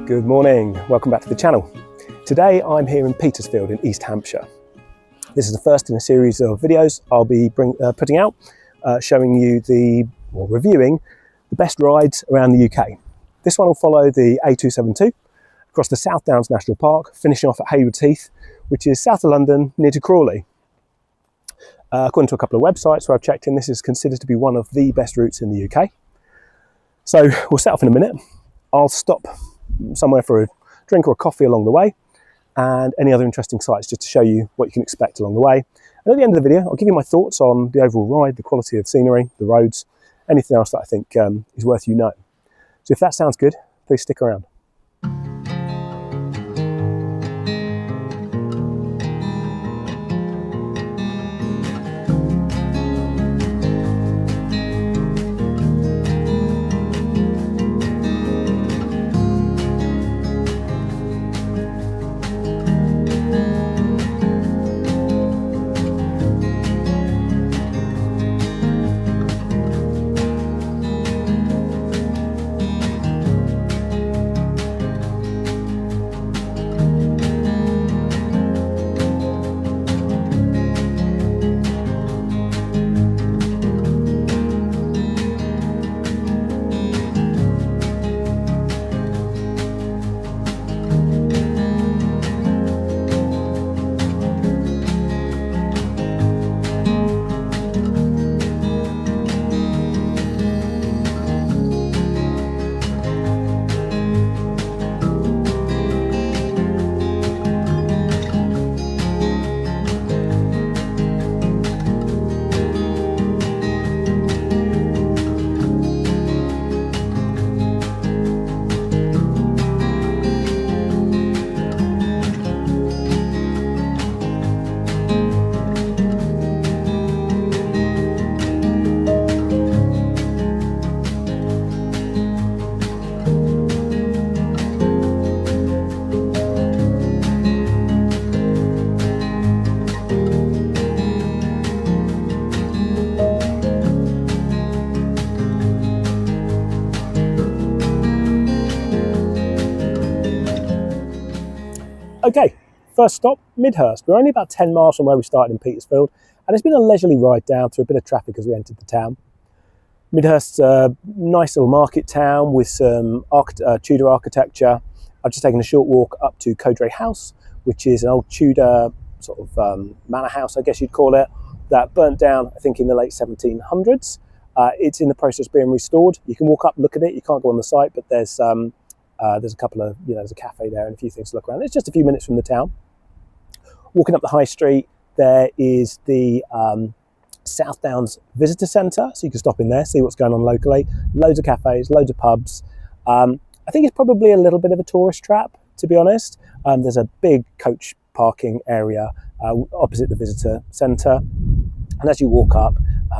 Good morning, welcome back to the channel. Today I'm here in Petersfield in East Hampshire. This is the first in a series of videos I'll be putting out, showing you reviewing the best rides around the UK. This one will follow the A272 across the South Downs National Park, finishing off at Haywards Heath, which is south of London near to Crawley. According to a couple of websites where I've checked in, this is considered to be one of the best routes in the UK. So we'll set off in a minute. I'll stop somewhere for a drink or a coffee along the way, and any other interesting sites just to show you what you can expect along the way. And at the end of the video, I'll give you my thoughts on the overall ride, the quality of scenery, the roads, anything else that I think is worth you knowing. So if that sounds good, please stick around. Okay, first stop, Midhurst. We're only about 10 miles from where we started in Petersfield, and it's been a leisurely ride down through a bit of traffic as we entered the town. Midhurst's a nice little market town with some Tudor architecture. I've just taken a short walk up to Codray House, which is an old Tudor sort of manor house, I guess you'd call it, that burnt down, I think, in the late 1700s. It's in the process of being restored. You can walk up and look at it. You can't go on the site, but there's a couple of, there's a cafe there and a few things to look around. It's just a few minutes from the town. Walking up the high street, there is the South Downs Visitor Centre, so you can stop in there, see what's going on locally. Loads of cafes, loads of pubs. I think it's probably a little bit of a tourist trap, to be honest. There's a big coach parking area opposite the Visitor Centre. And as you walk up,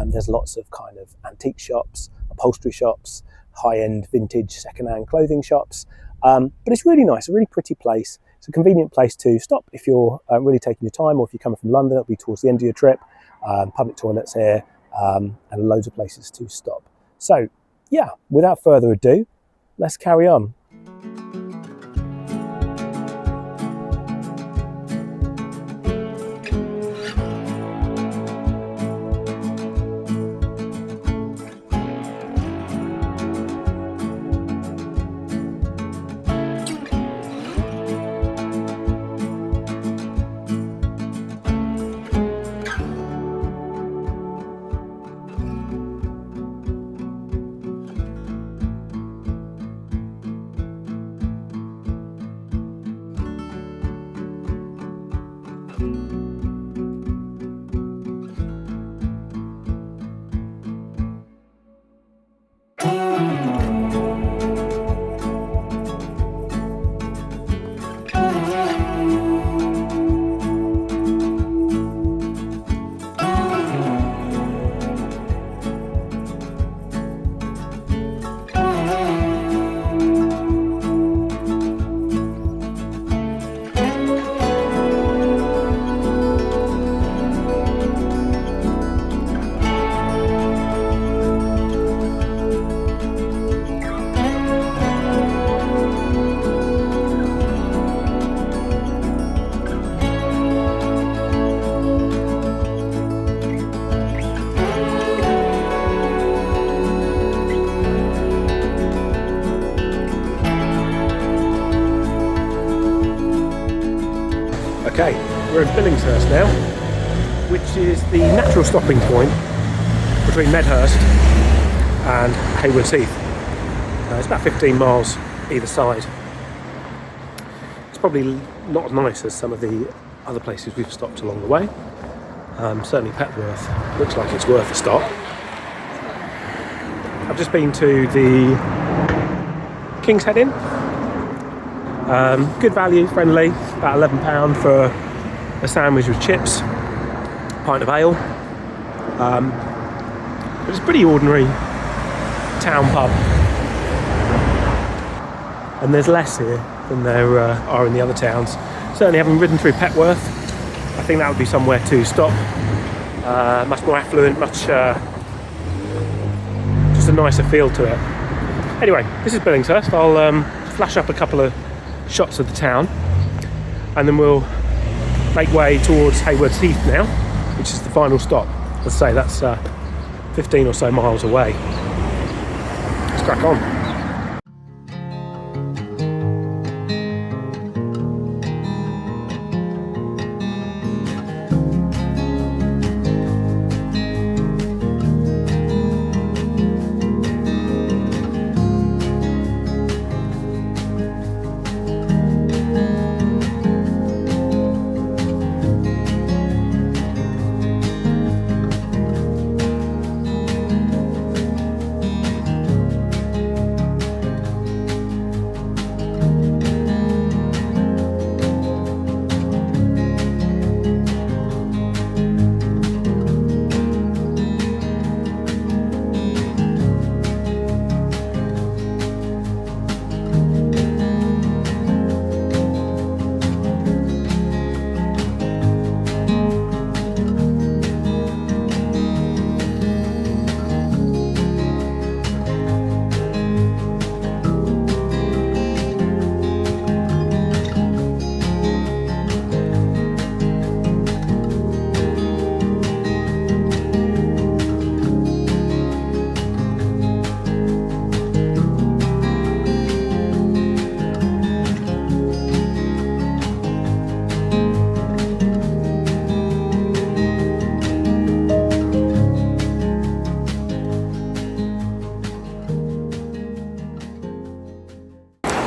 there's lots of kind of antique shops, upholstery shops, high-end vintage second-hand clothing shops, but it's really nice, a really pretty place. It's a convenient place to stop if you're really taking your time, or if you're coming from London, it'll be towards the end of your trip. Public toilets here, and loads of places to stop. So yeah, without further ado, let's carry on. Okay, we're in Billingshurst now, which is the natural stopping point between Midhurst and Haywards Heath. It's about 15 miles either side. It's probably not as nice as some of the other places we've stopped along the way. Certainly Petworth looks like it's worth a stop. I've just been to the King's Head Inn. Good value, friendly, about £11 for a sandwich with chips, a pint of ale. But it's a pretty ordinary town pub, and there's less here than there are in the other towns. Certainly having ridden through Petworth, I think that would be somewhere to stop. Much more affluent, much just a nicer feel to it. Anyway, this is Billingshurst. I'll flash up a couple of shots of the town, and then we'll make way towards Haywards Heath now, which is the final stop. Let's say that's 15 or so miles away. Let's crack on.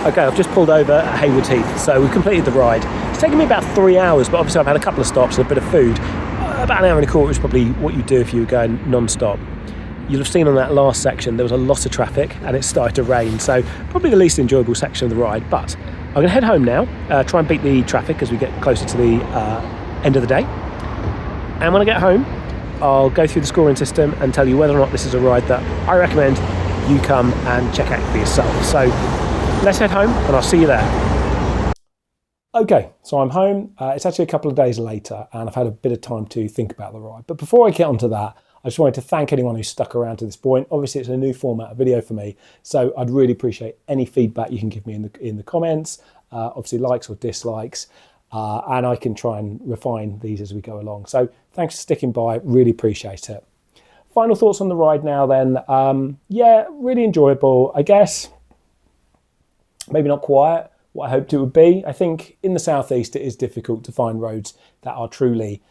Okay, I've just pulled over at Haywards Heath, so we've completed the ride. It's taken me about 3 hours, but obviously I've had a couple of stops and a bit of food. About an hour and a quarter is probably what you do if you were going non-stop. You'll have seen on that last section there was a lot of traffic and it started to rain, so probably the least enjoyable section of the ride. But I'm going to head home now, try and beat the traffic as we get closer to the end of the day. And when I get home, I'll go through the scoring system and tell you whether or not this is a ride that I recommend you come and check out for yourself. So let's head home and I'll see you there. Okay, so I'm home. It's actually a couple of days later and I've had a bit of time to think about the ride. But before I get onto that, I just wanted to thank anyone who stuck around to this point. Obviously, it's a new format of video for me, so I'd really appreciate any feedback you can give me in the comments, obviously likes or dislikes, and I can try and refine these as we go along. So thanks for sticking by, really appreciate it. Final thoughts on the ride now then. Yeah, really enjoyable, I guess. Maybe not quite what I hoped it would be. I think in the southeast it is difficult to find roads that are truly,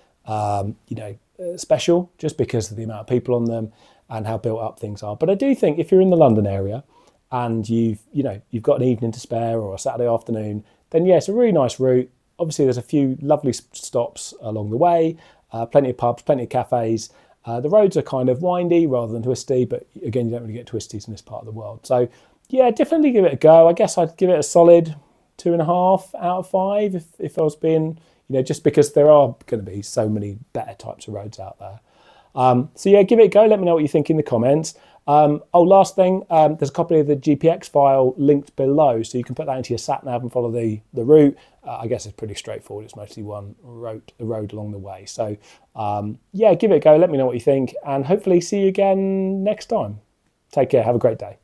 special, just because of the amount of people on them and how built up things are. But I do think if you're in the London area and you've got an evening to spare or a Saturday afternoon, then yeah, it's a really nice route. Obviously, there's a few lovely stops along the way, plenty of pubs, plenty of cafes. The roads are kind of windy rather than twisty, but again, you don't really get twisties in this part of the world. So yeah, definitely give it a go. I guess I'd give it a solid 2.5 out of 5 if I was being, just because there are going to be so many better types of roads out there. So yeah, give it a go. Let me know what you think in the comments. Last thing, there's a copy of the GPX file linked below, so you can put that into your sat nav and follow the route. I guess it's pretty straightforward. It's mostly one road along the way. So yeah, give it a go. Let me know what you think, and hopefully see you again next time. Take care. Have a great day.